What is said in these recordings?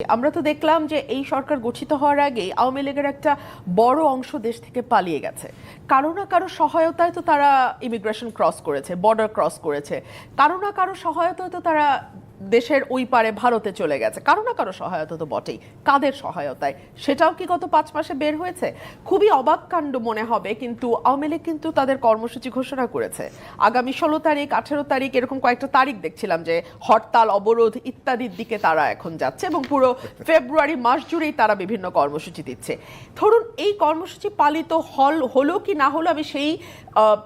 আমরা তো দেখলাম যে এই সরকার গঠিত হওয়ার আগেই আওয়ামী লীগের একটা বড় অংশ দেশ থেকে পালিয়ে গেছে। কারো না কারো সহায়তায় তো তারা ইমিগ্রেশন ক্রস করেছে, বর্ডার ক্রস করেছে। কারো না কারো সহায়তায় তো তারা দেশের ওই পারে ভারতে চলে গেছে। কারো না কারো সহায়তা তো বটেই। কাদের সহায়তায় সেটাও কি গত 5 মাসে বের হয়েছে? খুবই অবাক কাণ্ড মনে হবে, কিন্তু আওয়ামী লীগ কিন্তু তাদের কর্মসূচি ঘোষণা করেছে। আগামী 16 তারিখ, 18 তারিখ এরকম কয়েকটা তারিখ দেখছিলাম যে হরতাল, অবরোধ ইত্যাদির দিকে তারা এখন যাচ্ছে এবং পুরো ফেব্রুয়ারি মাস জুড়েই তারা বিভিন্ন কর্মসূচি দিচ্ছে। ধরুন এই কর্মসূচি পালিত হলো কি না হলো আমি সেই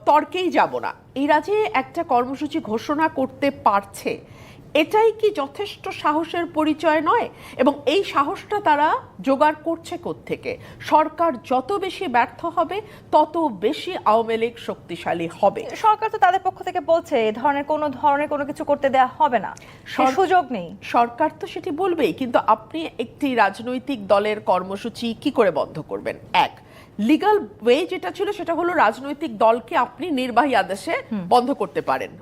তর্কেই যাব না। এরা যে একটা কর্মসূচি ঘোষণা করতে পারছে, এটাই কি যথেষ্ট সাহসের পরিচয় নয়? এবং এই সাহসটা তারা জোগাড় করছে কোত্থেকে? সরকার যত বেশি ব্যর্থ হবে তত বেশি আওয়ামী লীগ শক্তিশালী হবে। সরকার তো তাদের পক্ষ থেকে বলছে এই ধরনের কোনো কিছু করতে দেওয়া হবে না, সুযোগ নেই। সরকার তো সেটি বলবেই, কিন্তু আপনি একটি রাজনৈতিক দলের কর্মসূচি কি করে বন্ধ করবেন? এক, লিগ্যাল ওয়ে যেটা ছিল সেটা হলো রাজনৈতিক দলকে আপনি নির্বাহী আদেশে বন্ধ করতে পারেন,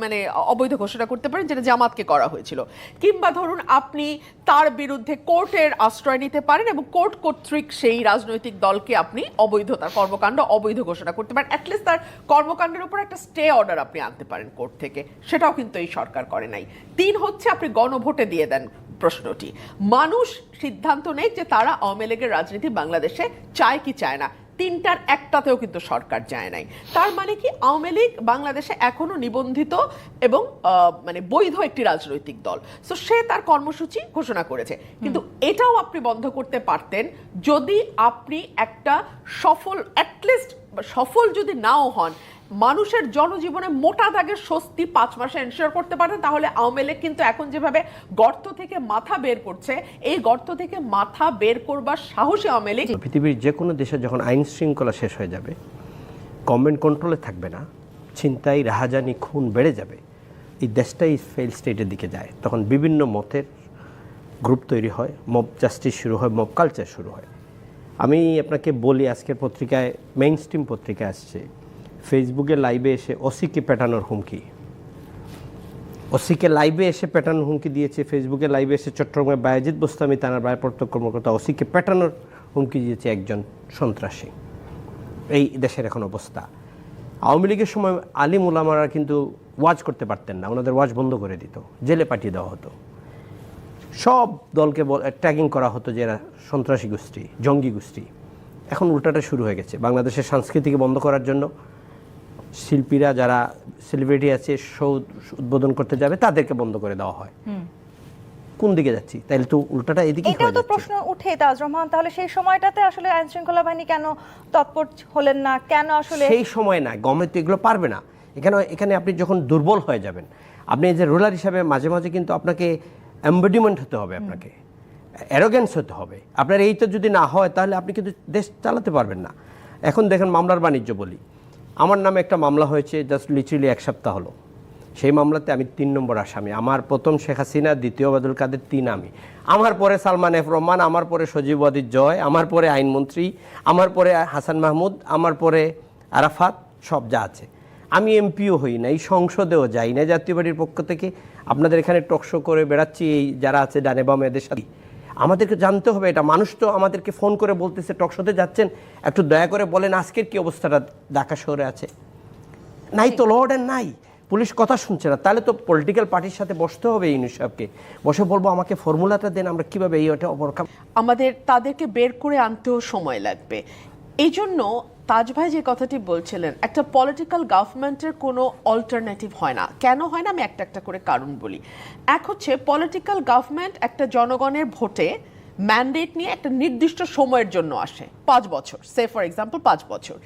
মানে অবৈধ ঘোষণা করতে পারেন, যেটা জামাতকে করা হয়েছিল। কিংবা ধরুন আপনি তার বিরুদ্ধে কোর্টের আশ্রয় নিতে পারেন এবং কোর্ট কর্তৃক সেই রাজনৈতিক দলকে আপনি অবৈধ, তার কর্মকাণ্ড অবৈধ ঘোষণা করতে পারেন। অ্যাটলিস্ট তার কর্মকাণ্ডের উপর একটা স্টে অর্ডার আপনি আনতে পারেন কোর্ট থেকে। সেটাও কিন্তু এই সরকার করে নাই। 3 হচ্ছে আপনি গণভোটে দিয়ে দেন প্রশ্নটি। মানুষ সিদ্ধান্ত নেই যে তারা আওয়ামী লীগের রাজনীতি বাংলাদেশে চায় কি চায় না। 3টার একটাতেও কিন্তু সরকার যায় নাই। তার মানে কি আওয়ামী লীগ বাংলাদেশে এখনো নিবন্ধিত এবং মানে বৈধ একটি রাজনৈতিক দল। সো সে তার কর্মসূচি ঘোষণা করেছে, কিন্তু এটাও আপনি বন্ধ করতে পারতেন যদি আপনি একটা সফল, অ্যাটলিস্ট সফল যদি নাও হন, মানুষের জনজীবনে মোটা দাগের স্বস্তি 5 মাসে এনশিওর করতে পারেন। তাহলে আওয়ামী লীগ কিন্তু এখন যেভাবে গর্ত থেকে মাথা বের করছে, এই গর্ত থেকে মাথা বের করবার সাহসী আওয়ামী লীগ। পৃথিবীর যে কোনো দেশে যখন আইন শৃঙ্খলা শেষ হয়ে যাবে, গভর্নমেন্ট কন্ট্রোলে থাকবে না, ছিনতাই, রাহাজানি, খুন বেড়ে যাবে, এই দেশটাই ফেল স্টেটের দিকে যায়। তখন বিভিন্ন মতের গ্রুপ তৈরি হয়, মব জাস্টিস শুরু হয়, মব কালচার শুরু হয়। আমি আপনাকে বলি, আজকের পত্রিকায়, মেইন স্ট্রিম পত্রিকায় আসছে, ফেসবুকে লাইভে এসে ওসিকে পেটানোর হুমকি। ওসিকে লাইভে এসে পেটানোর হুমকি দিয়েছে। ফেসবুকে লাইভে এসে চট্টগ্রামের বায়েজিদ বোস্তামি থানার ভারপ্রাপ্ত কর্মকর্তা ওসিকে পেটানোর হুমকি দিয়েছে একজন সন্ত্রাসী। এই দেশের এখন অবস্থা। আওয়ামী লীগের সময় আলিম উলামারা কিন্তু ওয়াজ করতে পারতেন না, ওনাদের ওয়াজ বন্ধ করে দিত, জেলে পাঠিয়ে দেওয়া হতো। সব দলকে ট্যাগিং করা হতো যে এরা সন্ত্রাসী গোষ্ঠী, জঙ্গি গোষ্ঠী। এখন উল্টাটা শুরু হয়ে গেছে। বাংলাদেশের সংস্কৃতিকে বন্ধ করার জন্য শিল্পীরা, যারা সেলিব্রিটি আছে, শো উদ্বোধন করতে যাবে, তাদেরকে বন্ধ করে দেওয়া হয়। কোন দিকে যাচ্ছি? তাইলে তো উল্টাটা এদিকে। এটাও তো প্রশ্ন উঠে, তাজ রহমান, তাহলে সেই সময়টাতে আসলে আইন শৃঙ্খলা বাহিনী কেন তৎপর হলেন না? কেন আসলে সেই সময় না, গভর্নমেন্ট তো এগুলো পারবে না। এখানে আপনি যখন দুর্বল হয়ে যাবেন, আপনি যে রুলার হিসাবে মাঝে মাঝে কিন্তু আপনাকে এমবডিমেন্ট হতে হবে, আপনাকে অ্যারোগেন্স হতে হবে। আপনার এই তো যদি না হয়, তাহলে আপনি কিন্তু দেশ চালাতে পারবেন না। এখন দেখেন, মামলার বাণিজ্য বলি, আমার নামে একটা মামলা হয়েছে জাস্ট লিটারালি 1 সপ্তাহ হলো। সেই মামলাতে আমি 3 নম্বর আসামি। আমার প্রথম শেখ হাসিনা, দ্বিতীয় ওবায়দুল কাদের, 3 আমি। আমার পরে সালমান এফ রহমান, আমার পরে সজীব ওয়াজিদ জয়, আমার পরে আইনমন্ত্রী, আমার পরে হাসান মাহমুদ, আমার পরে আরাফাত, সব যা আছে। আমি এমপিও হই না, এই সংসদেও যাই না, জাতীয় পার্টির পক্ষ থেকে আপনাদের এখানে টকশো করে বেড়াচ্ছি। এই যারা আছে ডানে বামে, এদের সাথে আমাদেরকে জানতে হবে এটা। মানুষ তো আমাদেরকে ফোন করে বলতেছে টকশোতে যাচ্ছেন, একটু দয়া করে বলেন আজকের কি অবস্থাটা ঢাকা শহরে আছে। নাই তো, লর্ড এন্ড নাই, পুলিশ কথা শুনছে না। তাহলে তো পলিটিক্যাল পার্টির সাথে বসতে হবে, ইউনুস সাহেবকে বসে বলবো আমাকে ফর্মুলাটা দেন, আমরা কিভাবে এই ওটা ওভারকাম। আমাদের তাদেরকে বের করে আনতেও সময় লাগবে। এই জন্য তাজ ভাই যে কথাটি বলছিলেন, একটা পলিটিক্যাল গভর্নমেন্টের কোনো অল্টারনেটিভ হয় না। কেন হয় না? আমি একটা একটা করে কারণ বলি। এক হচ্ছে, পলিটিক্যাল গভর্নমেন্ট একটা জনগণের ভোটে ম্যান্ডেট নিয়ে একটা নির্দিষ্ট সময়ের জন্য আসে, 5 বছর, সে ফর এক্সাম্পল 5 বছর।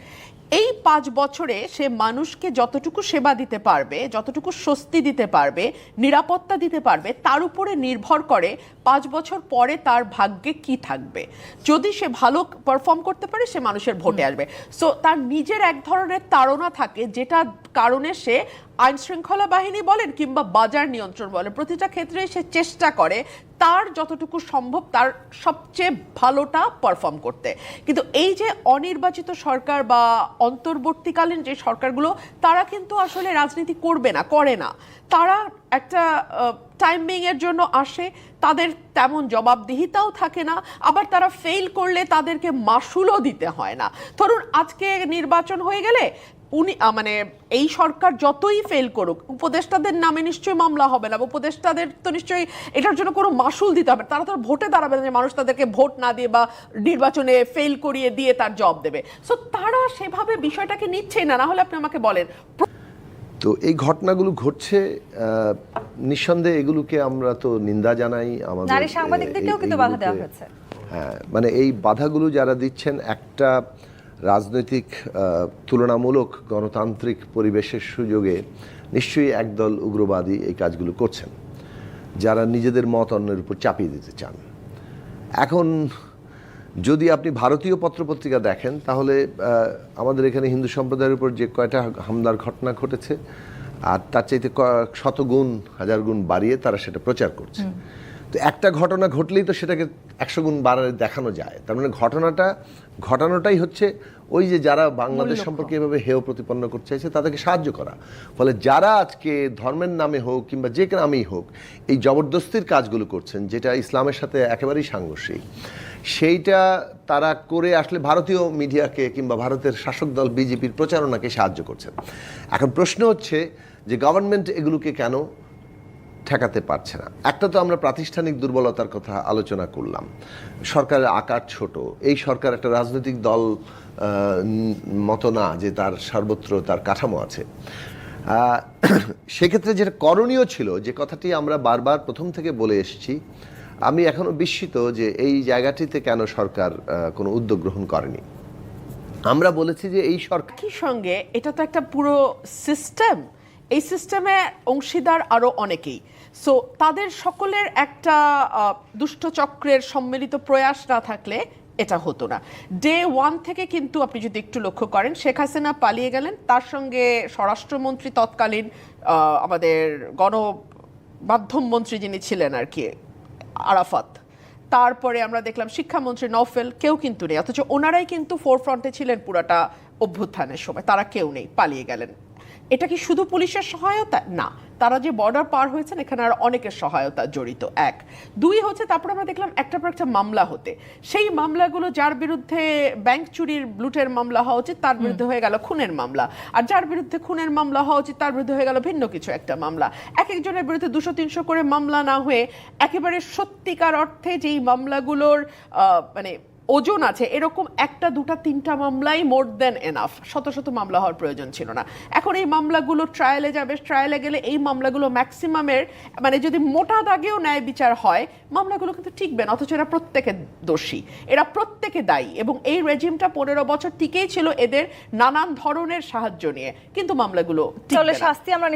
এই 5 বছরে সে মানুষকে যতটুকু সেবা দিতে পারবে, যতটুকু স্বস্তি দিতে পারবে, নিরাপত্তা দিতে পারবে, তার উপরে নির্ভর করে 5 বছর পরে তার ভাগ্যে কি থাকবে। যদি সে ভালো পারফর্ম করতে পারে, সে মানুষের ভোটে আসবে। সো তার নিজের এক ধরনের তাড়না থাকে, যেটা কারণে সে আইন শৃঙ্খলা বাহিনী বলেন কিংবা বাজার নিয়ন্ত্রণ বলেন, প্রতিটা ক্ষেত্রে সে চেষ্টা করে তার যতটুকু সম্ভব তার সবচেয়ে ভালোটা পারফর্ম করতে। কিন্তু এই যে অনির্বাচিত সরকার বা অন্তর্বর্তীকালীন যে সরকারগুলো, তারা কিন্তু আসলে রাজনীতি করবে না, করে না। তারা একটা টাইমিং এর জন্য আসে, তাদের তেমন জবাবদিহিতাও থাকে না, আবার তারা ফেল করলে তাদেরকে মাসুলও দিতে হয় না। ধরুন আজকে নির্বাচন হয়ে গেলে উনি মানে এই সরকার যতই ফেল করুক, উপদেষ্টাদের নামে নিশ্চয়ই মামলা হবে না, উপদেষ্টাদের তো নিশ্চয়ই এটার জন্য কোনো মাসুল দিতে হবে। তারা তো ভোটে দাঁড়াবে না যে মানুষ তাদেরকে ভোট না দিয়ে বা নির্বাচনে ফেল করিয়ে দিয়ে তার জব দেবে। সো তারা সেভাবে বিষয়টাকে নিচ্ছেই না। না হলে আপনি আমাকে বলেন, তো এই ঘটনাগুলো ঘটছে, নিঃসন্দেহে এগুলোকে আমরা তো নিন্দা জানাই। আমাদের নারী সাংবাদিকদেরকেও কিন্তু বাধা দেওয়া হয়েছে। হ্যাঁ, মানে এই বাধাগুলো যারা দিচ্ছেন, একটা রাজনৈতিক তুলনামূলক গণতান্ত্রিক পরিবেশের সুযোগে নিশ্চয়ই একদল উগ্রবাদী এই কাজগুলো করছেন, যারা নিজেদের মত অন্যের উপর চাপিয়ে দিতে চান। এখন যদি আপনি ভারতীয় পত্রপত্রিকা দেখেন, তাহলে আমাদের এখানে হিন্দু সম্প্রদায়ের উপর যে কয়টা হামলার ঘটনা ঘটেছে, আর তার চাইতে শতগুণ হাজার গুণ বাড়িয়ে তারা সেটা প্রচার করছে। তো একটা ঘটনা ঘটলেই তো সেটাকে 100 গুণ বাড়ায় দেখানো যায়। তার মানে ঘটানোটাই হচ্ছে ওই যে যারা বাংলাদেশ সম্পর্কে এভাবে হেয় প্রতিপন্ন করতে চাইছে তাদেরকে সাহায্য করা। ফলে যারা আজকে ধর্মের নামে হোক কিংবা যে নামেই হোক এই জবরদস্তির কাজগুলো করছেন, যেটা ইসলামের সাথে একেবারেই সাংঘর্ষিক, সেইটা তারা করে আসলে ভারতীয় মিডিয়াকে কিংবা ভারতের শাসক দল বিজেপির প্রচারণাকে সাহায্য করছেন। এখন প্রশ্ন হচ্ছে যে গভর্নমেন্ট এগুলোকে কেন ঠেকাতে পারছে না। একটা তো আমরা প্রাতিষ্ঠানিক দুর্বলতার কথা আলোচনা করলাম, সরকারের আকার ছোট, এই সরকার একটা রাজনৈতিক দল মতো না যে তার সর্বত্র তার কাঠামো আছে। সেক্ষেত্রে যেটা করণীয় ছিল, যে কথাটি আমরা বারবার প্রথম থেকে বলে এসেছি, আমি এখনো বিস্মিত যে এই জায়গাটিতে কেন সরকার কোনো উদ্যোগ গ্রহণ করেনি। আমরা বলেছি যে এই সরকার একই সঙ্গে এটা তো একটা পুরো সিস্টেম, এই সিস্টেমে অংশীদার আরো অনেকেই। সো তাদের সকলের একটা দুষ্ট চক্রের সম্মিলিত প্রয়াস না থাকলে এটা হতো না। ডে 1 থেকে কিন্তু আপনি যদি একটু লক্ষ্য করেন, শেখ হাসিনা পালিয়ে গেলেন, তার সঙ্গে স্বরাষ্ট্রমন্ত্রী তৎকালীন আমাদের গণমাধ্যম মন্ত্রী যিনি ছিলেন আর কি, আরাফাত, তারপরে আমরা দেখলাম শিক্ষামন্ত্রী নওফেল, কেউ কিন্তু নেই। অথচ ওনারাই কিন্তু ফোরফ্রন্টে ছিলেন পুরাটা অভ্যুত্থানের সময়, তারা কেউ নেই, পালিয়ে গেলেন। এটা কি শুধু পুলিশের সহায়তা? না, তারা যে বর্ডার পার হয়েছেন এখানে আর অনেকের সহায়তা জড়িত। 1 2 হচ্ছে তারপর আমরা দেখলাম একটা পর একটা মামলা হতে, সেই মামলাগুলো যার বিরুদ্ধে ব্যাংক চুরির লুটের মামলা হওয়া উচিত তার বিরুদ্ধে হয়ে গেল খুনের মামলা, আর যার বিরুদ্ধে খুনের মামলা হওয়া উচিত তার বিরুদ্ধে হয়ে গেল ভিন্ন কিছু একটা মামলা। এক একজনের বিরুদ্ধে 200-300 করে মামলা না হয়ে একেবারে সত্যিকার অর্থে যেই মামলাগুলোর মানে ওজন আছে, এরকম 1টা 2টা 3টা মামলাই মোর দেন এনাফ, শত শত মামলা হওয়ার প্রয়োজন ছিল না। এখন এই মামলাগুলো ট্রায়ালে যাবে, ট্রায়ালে গেলে এই মামলাগুলো ম্যাক্সিমামের মানে যদি মোটা দাগেও ন্যায় বিচার হয়, মামলাগুলো কিন্তু টিকবে না। অথচ এরা প্রত্যেকে দোষী, এরা প্রত্যেকে দায়ী, এবং এই রেজিমটা 15 বছর টিকেই ছিল এদের নানান ধরনের সাহায্য নিয়ে, কিন্তু মামলাগুলো টিকবে না। শাস্তি আমরা